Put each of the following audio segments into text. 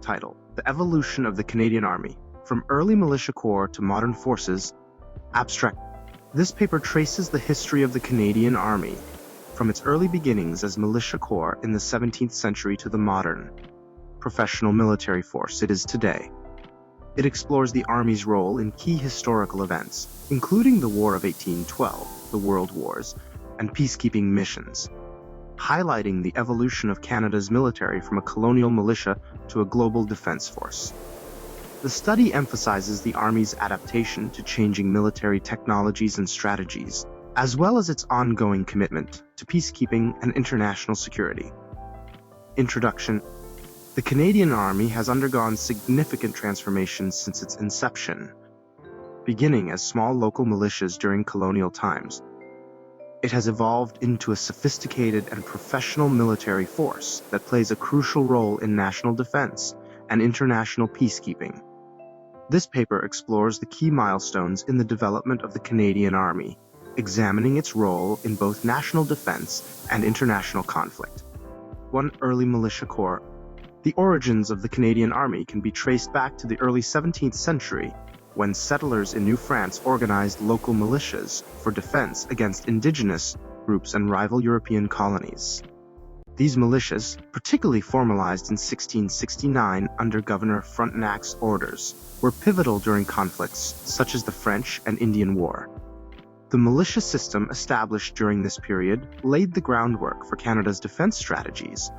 Title: The Evolution of the Canadian Army, From Early Militia Corps to Modern Forces. Abstract. This paper traces the history of the Canadian Army, from its early beginnings as militia corps in the 17th century to the modern, professional military force it is today. It explores the Army's role in key historical events, including the War of 1812, the World Wars, and peacekeeping missions, highlighting the evolution of Canada's military from a colonial militia to a global defense force. The study emphasizes the Army's adaptation to changing military technologies and strategies, as well as its ongoing commitment to peacekeeping and international security. Introduction. The Canadian Army has undergone significant transformations since its inception, beginning as small local militias during colonial times. It has evolved into a sophisticated and professional military force that plays a crucial role in national defense and international peacekeeping. This paper explores the key milestones in the development of the Canadian Army, examining its role in both national defense and international conflict. 1. Early Militia Corps. The origins of the Canadian Army can be traced back to the early 17th century, when settlers in New France organized local militias for defense against indigenous groups and rival European colonies. These militias, particularly formalized in 1669 under Governor Frontenac's orders, were pivotal during conflicts such as the French and Indian War. The militia system established during this period laid the groundwork for Canada's defense strategies,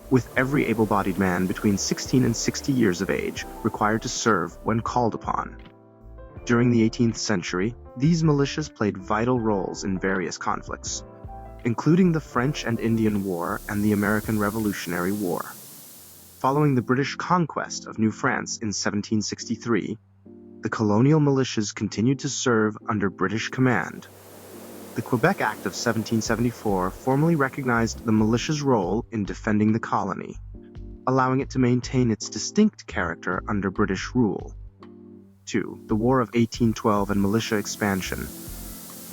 with every able-bodied man between 16 and 60 years of age required to serve when called upon. During the 18th century, these militias played vital roles in various conflicts, including the French and Indian War and the American Revolutionary War. Following the British conquest of New France in 1763, the colonial militias continued to serve under British command. The Quebec Act of 1774 formally recognized the militia's role in defending the colony, allowing it to maintain its distinct character under British rule. 2. The War of 1812 and militia expansion.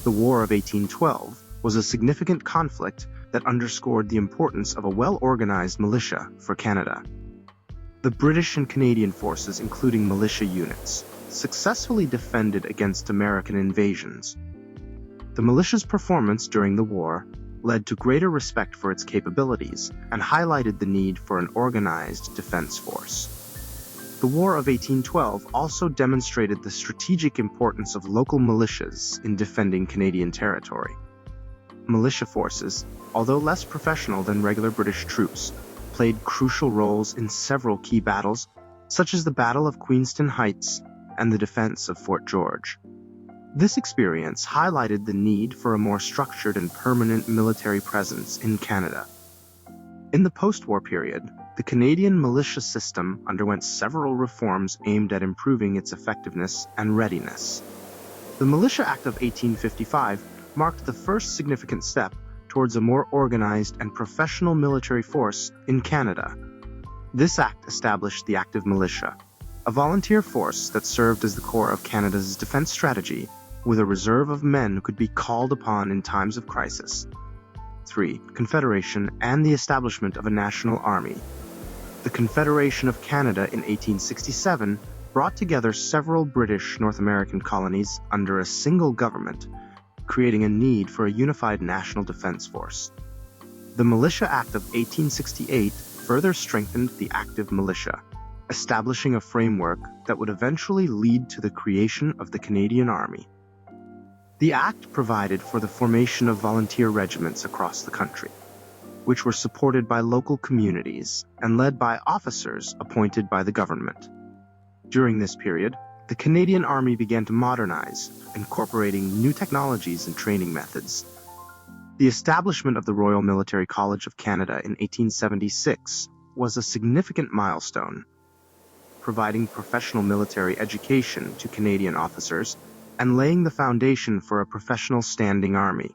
The War of 1812 was a significant conflict that underscored the importance of a well-organized militia for Canada. The British and Canadian forces, including militia units, successfully defended against American invasions. The militia's performance during the war led to greater respect for its capabilities and highlighted the need for an organized defense force. The War of 1812 also demonstrated the strategic importance of local militias in defending Canadian territory. Militia forces, although less professional than regular British troops, played crucial roles in several key battles, such as the Battle of Queenston Heights and the defense of Fort George. This experience highlighted the need for a more structured and permanent military presence in Canada. In the post-war period, the Canadian militia system underwent several reforms aimed at improving its effectiveness and readiness. The Militia Act of 1855 marked the first significant step towards a more organized and professional military force in Canada. This act established the active militia, a volunteer force that served as the core of Canada's defense strategy, with a reserve of men who could be called upon in times of crisis. 3. Confederation and the establishment of a national army. The Confederation of Canada in 1867 brought together several British North American colonies under a single government, creating a need for a unified national defense force. The Militia Act of 1868 further strengthened the active militia, establishing a framework that would eventually lead to the creation of the Canadian Army. The Act provided for the formation of volunteer regiments across the country, which were supported by local communities and led by officers appointed by the government. During this period, the Canadian Army began to modernize, incorporating new technologies and training methods. The establishment of the Royal Military College of Canada in 1876 was a significant milestone, providing professional military education to Canadian officers and laying the foundation for a professional standing army.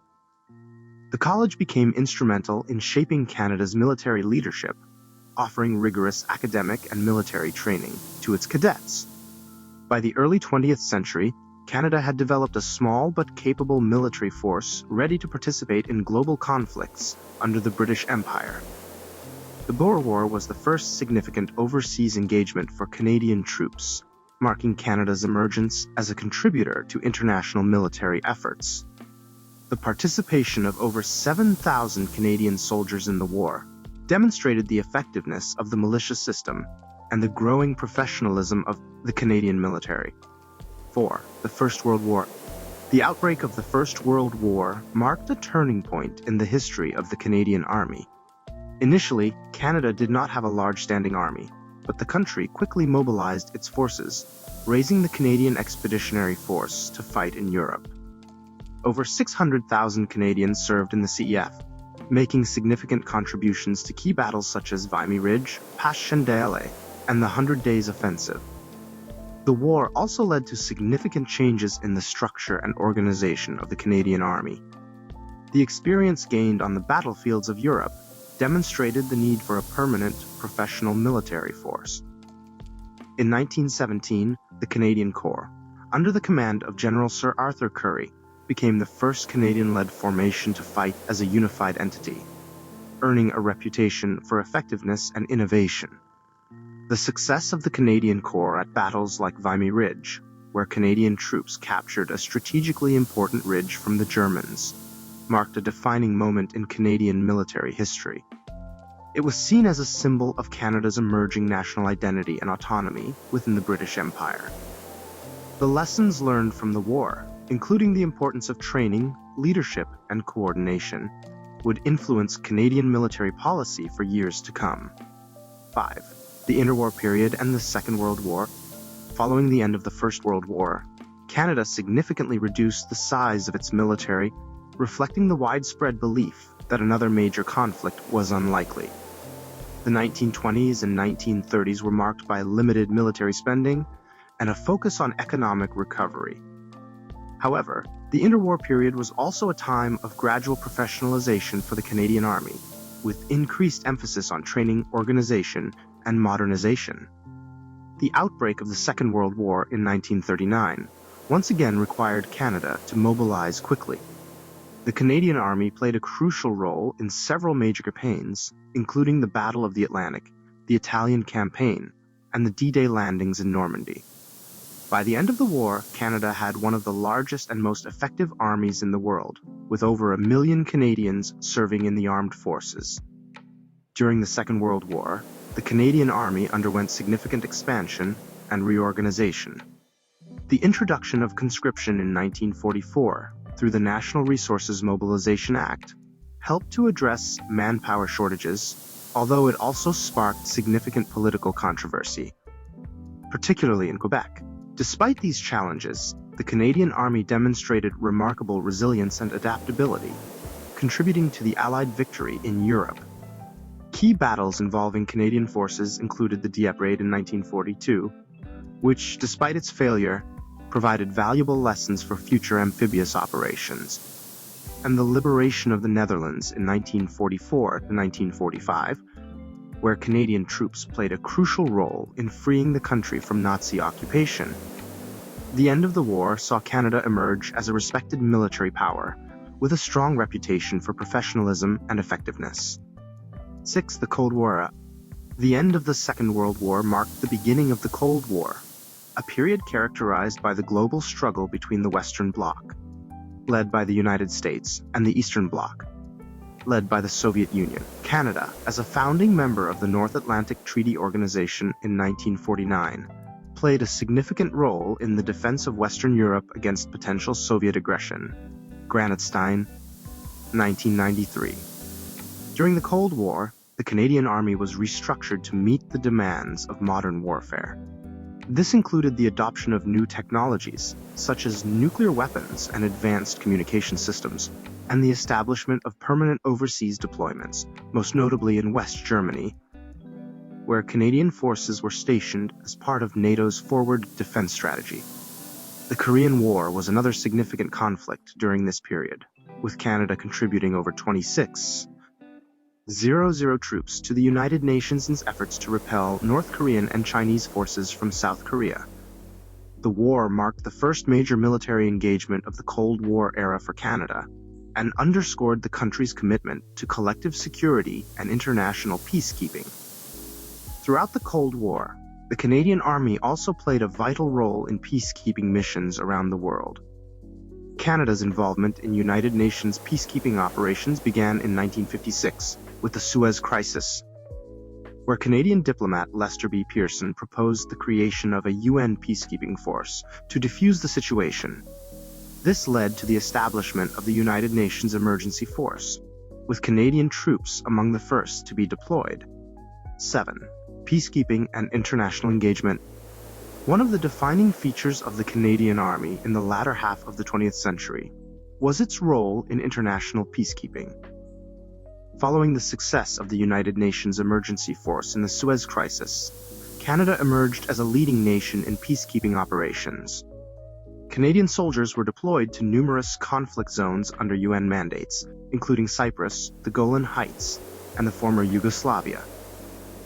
The college became instrumental in shaping Canada's military leadership, offering rigorous academic and military training to its cadets. By the early 20th century, Canada had developed a small but capable military force ready to participate in global conflicts under the British Empire. The The Boer War was the first significant overseas engagement for Canadian troops, marking Canada's emergence as a contributor to international military efforts. The participation of over 7,000 Canadian soldiers in the war demonstrated the effectiveness of the militia system and the growing professionalism of the Canadian military. 4. The First World War. The outbreak of the First World War marked a turning point in the history of the Canadian Army. Initially, Canada did not have a large standing army, but the country quickly mobilized its forces, raising the Canadian Expeditionary Force to fight in Europe. Over 600,000 Canadians served in the CEF, making significant contributions to key battles such as Vimy Ridge, Passchendaele, and the 100 Days Offensive. The war also led to significant changes in the structure and organization of the Canadian Army. The experience gained on the battlefields of Europe demonstrated the need for a permanent, professional military force. In 1917, the Canadian Corps, under the command of General Sir Arthur Currie, became the first Canadian-led formation to fight as a unified entity, earning a reputation for effectiveness and innovation. The success of the Canadian Corps at battles like Vimy Ridge, where Canadian troops captured a strategically important ridge from the Germans, marked a defining moment in Canadian military history. It was seen as a symbol of Canada's emerging national identity and autonomy within the British Empire. The lessons learned from the war, including the importance of training, leadership, and coordination, would influence Canadian military policy for years to come. 5. The interwar period and the Second World War. Following the end of the First World War, Canada significantly reduced the size of its military, reflecting the widespread belief that another major conflict was unlikely. The 1920s and 1930s were marked by limited military spending and a focus on economic recovery. However, the interwar period was also a time of gradual professionalization for the Canadian Army, with increased emphasis on training, organization, and modernization. The outbreak of the Second World War in 1939 once again required Canada to mobilize quickly. The Canadian Army played a crucial role in several major campaigns, including the Battle of the Atlantic, the Italian Campaign, and the D-Day landings in Normandy. By the end of the war, Canada had one of the largest and most effective armies in the world, with over 1 million Canadians serving in the armed forces. During the Second World War, the Canadian Army underwent significant expansion and reorganization. The introduction of conscription in 1944 through the National Resources Mobilization Act helped to address manpower shortages, although it also sparked significant political controversy, particularly in Quebec. Despite these challenges, the Canadian Army demonstrated remarkable resilience and adaptability, contributing to the Allied victory in Europe. Key battles involving Canadian forces included the Dieppe Raid in 1942, which, despite its failure, provided valuable lessons for future amphibious operations, and the liberation of the Netherlands in 1944 to 1945, where Canadian troops played a crucial role in freeing the country from Nazi occupation. The end of the war saw Canada emerge as a respected military power, with a strong reputation for professionalism and effectiveness. 6. The Cold War. The end of the Second World War marked the beginning of the Cold War, a period characterized by the global struggle between the Western Bloc, led by the United States, and the Eastern Bloc, led by the Soviet Union. Canada, as a founding member of the North Atlantic Treaty Organization in 1949, played a significant role in the defense of Western Europe against potential Soviet aggression. Granatstein, 1993. During the Cold War, the Canadian Army was restructured to meet the demands of modern warfare. This included the adoption of new technologies, such as nuclear weapons and advanced communication systems, and the establishment of permanent overseas deployments, most notably in West Germany, where Canadian forces were stationed as part of NATO's forward defense strategy. The Korean War was another significant conflict during this period, with Canada contributing over 26,000 troops to the United Nations' efforts to repel North Korean and Chinese forces from South Korea. The war marked the first major military engagement of the Cold War era for Canada, and underscored the country's commitment to collective security and international peacekeeping. Throughout the Cold War, the Canadian Army also played a vital role in peacekeeping missions around the world. Canada's involvement in United Nations peacekeeping operations began in 1956 with the Suez Crisis, where Canadian diplomat Lester B. Pearson proposed the creation of a UN peacekeeping force to defuse the situation. This led to the establishment of the United Nations Emergency Force, with Canadian troops among the first to be deployed. 7. Peacekeeping and international engagement. One of the defining features of the Canadian Army in the latter half of the 20th century was its role in international peacekeeping. Following the success of the United Nations Emergency Force in the Suez Crisis, Canada emerged as a leading nation in peacekeeping operations. Canadian soldiers were deployed to numerous conflict zones under UN mandates, including Cyprus, the Golan Heights, and the former Yugoslavia.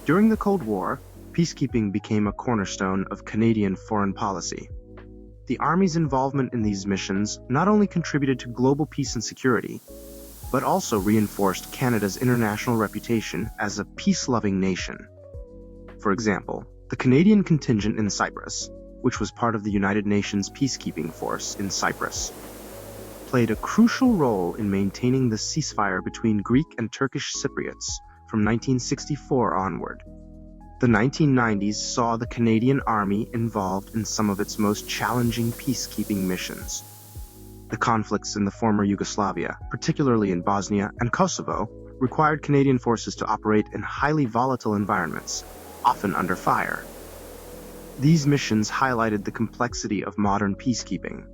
During the Cold War, peacekeeping became a cornerstone of Canadian foreign policy. The Army's involvement in these missions not only contributed to global peace and security, but also reinforced Canada's international reputation as a peace-loving nation. For example, the Canadian contingent in Cyprus, which was part of the United Nations peacekeeping force in Cyprus, played a crucial role in maintaining the ceasefire between Greek and Turkish Cypriots from 1964 onward. The 1990s saw the Canadian Army involved in some of its most challenging peacekeeping missions. The conflicts in the former Yugoslavia, particularly in Bosnia and Kosovo, required Canadian forces to operate in highly volatile environments, often under fire. These missions highlighted the complexity of modern peacekeeping,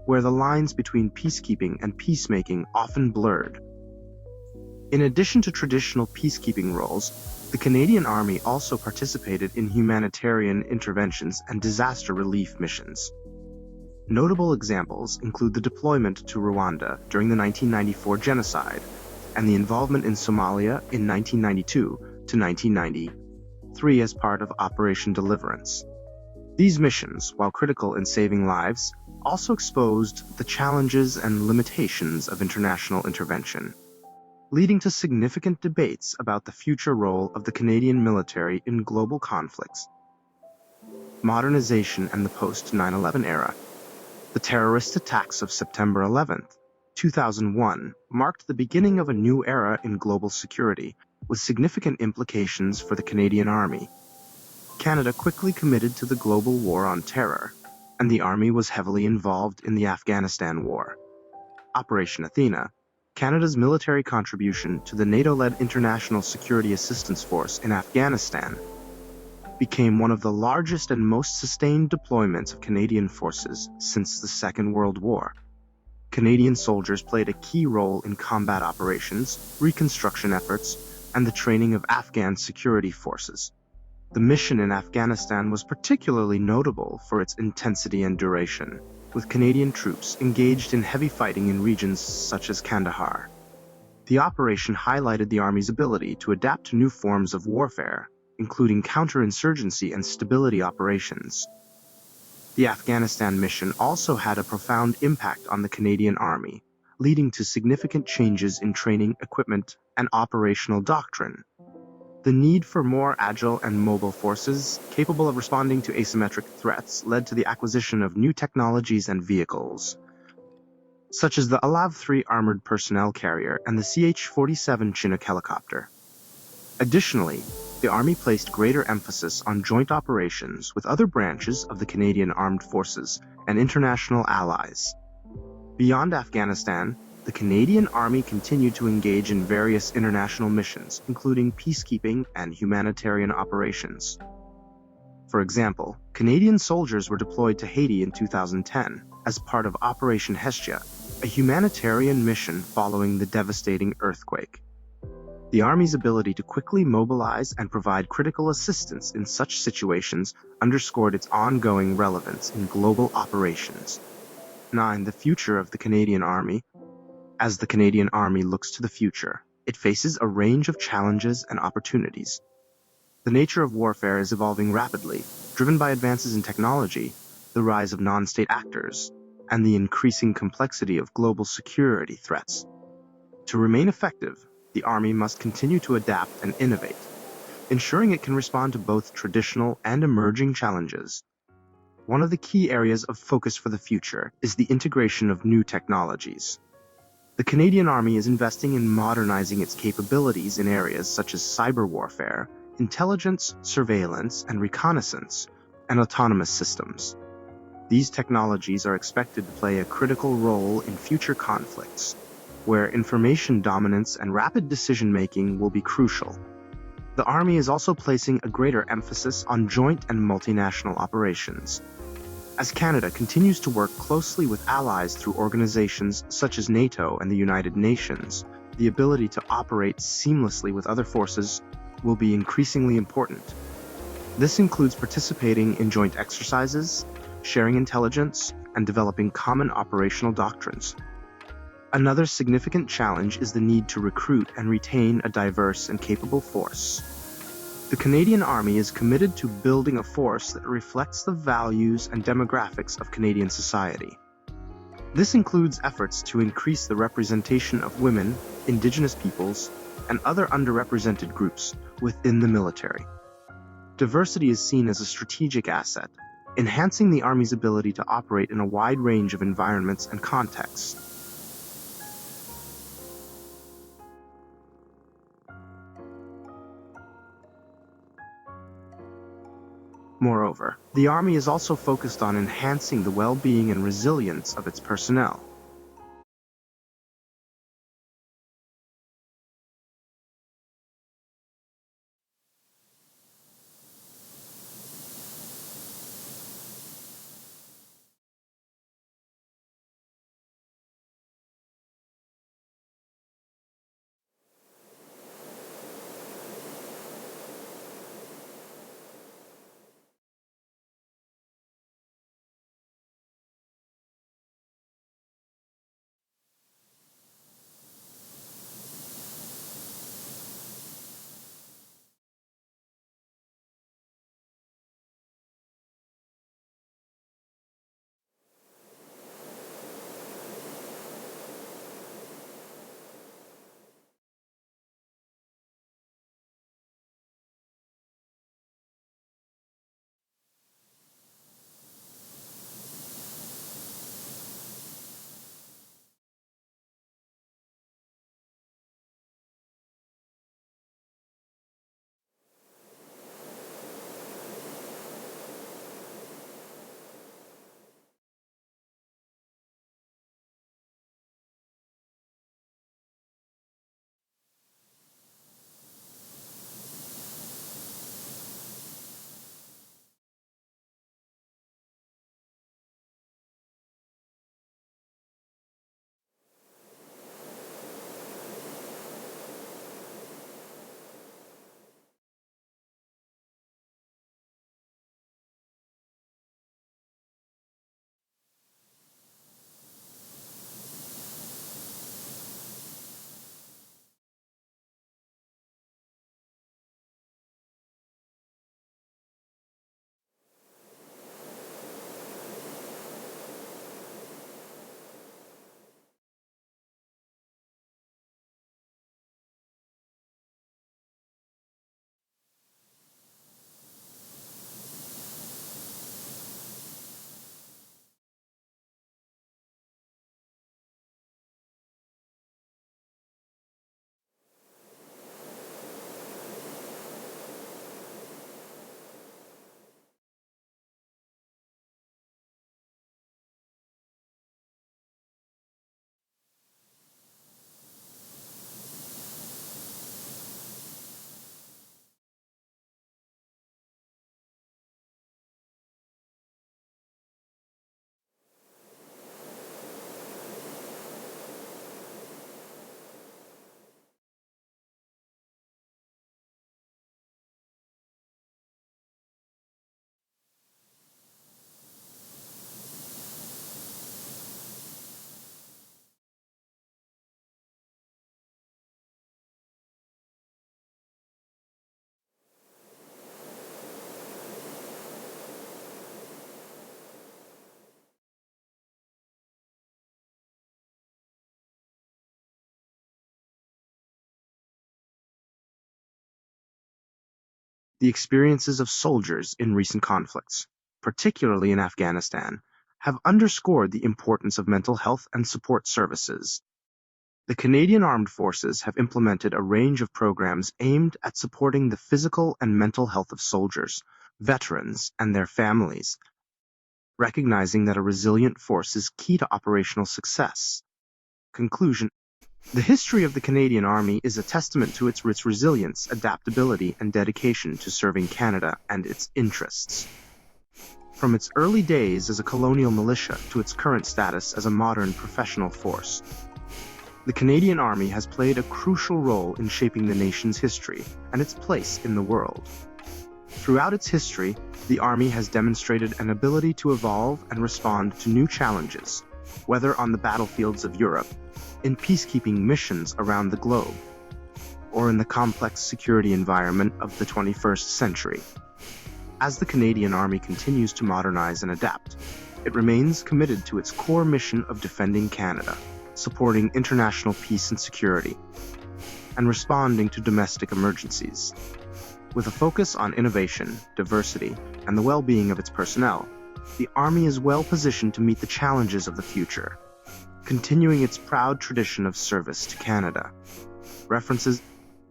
where the lines between peacekeeping and peacemaking often blurred. In addition to traditional peacekeeping roles, the Canadian Army also participated in humanitarian interventions and disaster relief missions. Notable examples include the deployment to Rwanda during the 1994 genocide and the involvement in Somalia in 1992 to 1993 as part of Operation Deliverance. These missions, while critical in saving lives, also exposed the challenges and limitations of international intervention, leading to significant debates about the future role of the Canadian military in global conflicts. Modernization and the post-9/11 era. The terrorist attacks of September 11, 2001 marked the beginning of a new era in global security, with significant implications for the Canadian Army. Canada quickly committed to the global war on terror, and the Army was heavily involved in the Afghanistan War. Operation Athena, Canada's military contribution to the NATO-led International Security Assistance Force in Afghanistan, became one of the largest and most sustained deployments of Canadian forces since the Second World War. Canadian soldiers played a key role in combat operations, reconstruction efforts, and the training of Afghan security forces. The mission in Afghanistan was particularly notable for its intensity and duration, with Canadian troops engaged in heavy fighting in regions such as Kandahar. The operation highlighted the Army's ability to adapt to new forms of warfare, including counterinsurgency and stability operations. The Afghanistan mission also had a profound impact on the Canadian Army, leading to significant changes in training, equipment, and operational doctrine. The need for more agile and mobile forces capable of responding to asymmetric threats led to the acquisition of new technologies and vehicles, such as the ALAV-3 armored personnel carrier and the CH-47 Chinook helicopter. Additionally, the Army placed greater emphasis on joint operations with other branches of the Canadian Armed Forces and international allies. Beyond Afghanistan, the Canadian Army continued to engage in various international missions, including peacekeeping and humanitarian operations. For example, Canadian soldiers were deployed to Haiti in 2010 as part of Operation Hestia, a humanitarian mission following the devastating earthquake. The Army's ability to quickly mobilize and provide critical assistance in such situations underscored its ongoing relevance in global operations. 9. The future of the Canadian Army. As the Canadian Army looks to the future, it faces a range of challenges and opportunities. The nature of warfare is evolving rapidly, driven by advances in technology, the rise of non-state actors, and the increasing complexity of global security threats. To remain effective, the Army must continue to adapt and innovate, ensuring it can respond to both traditional and emerging challenges. One of the key areas of focus for the future is the integration of new technologies. The Canadian Army is investing in modernizing its capabilities in areas such as cyber warfare, intelligence, surveillance, and reconnaissance, and autonomous systems. These technologies are expected to play a critical role in future conflicts, where information dominance and rapid decision-making will be crucial. The Army is also placing a greater emphasis on joint and multinational operations. As Canada continues to work closely with allies through organizations such as NATO and the United Nations, the ability to operate seamlessly with other forces will be increasingly important. This includes participating in joint exercises, sharing intelligence, and developing common operational doctrines. Another significant challenge is the need to recruit and retain a diverse and capable force. The Canadian Army is committed to building a force that reflects the values and demographics of Canadian society. This includes efforts to increase the representation of women, Indigenous peoples, and other underrepresented groups within the military. Diversity is seen as a strategic asset, enhancing the Army's ability to operate in a wide range of environments and contexts. Moreover, the Army is also focused on enhancing the well-being and resilience of its personnel. The experiences of soldiers in recent conflicts, particularly in Afghanistan, have underscored the importance of mental health and support services. The Canadian Armed Forces have implemented a range of programs aimed at supporting the physical and mental health of soldiers, veterans, and their families, recognizing that a resilient force is key to operational success. Conclusion: the history of the Canadian Army is a testament to its rich resilience, adaptability, and dedication to serving Canada and its interests. From its early days as a colonial militia to its current status as a modern professional force, the Canadian Army has played a crucial role in shaping the nation's history and its place in the world. Throughout its history, the Army has demonstrated an ability to evolve and respond to new challenges, whether on the battlefields of Europe, in peacekeeping missions around the globe, or in the complex security environment of the 21st century. As the Canadian Army continues to modernize and adapt, it remains committed to its core mission of defending Canada, supporting international peace and security, and responding to domestic emergencies. With a focus on innovation, diversity, and the well-being of its personnel, the Army is well positioned to meet the challenges of the future, continuing its proud tradition of service to Canada. References: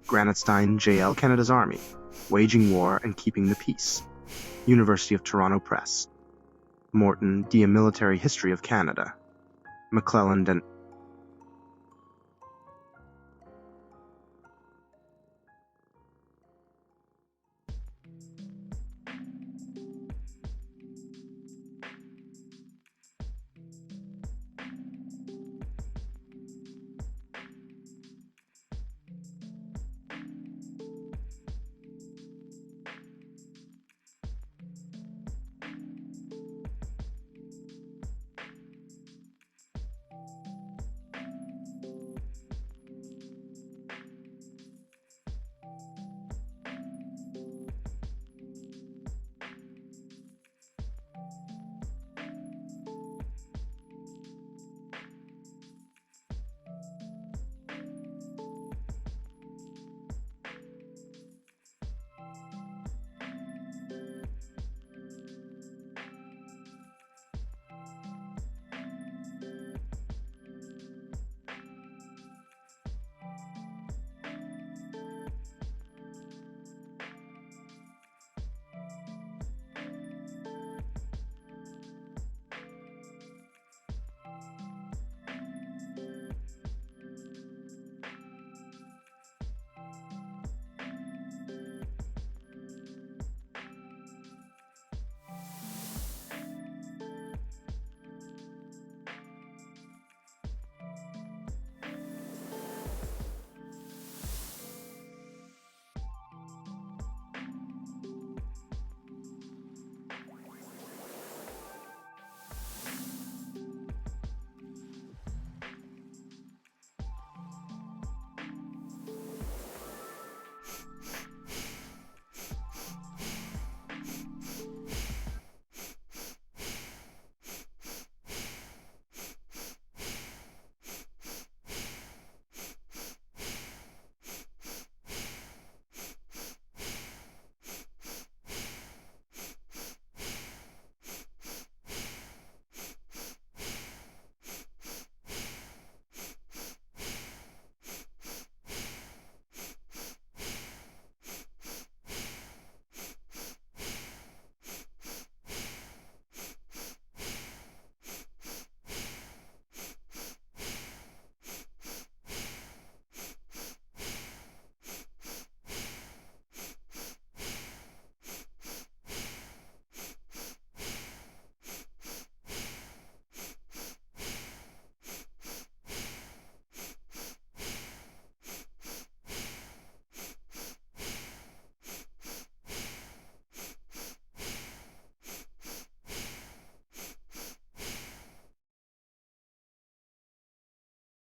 Granatstein, J.L. Canada's Army, Waging War and Keeping the Peace. University of Toronto Press. Morton, D. A Military History of Canada. McClelland and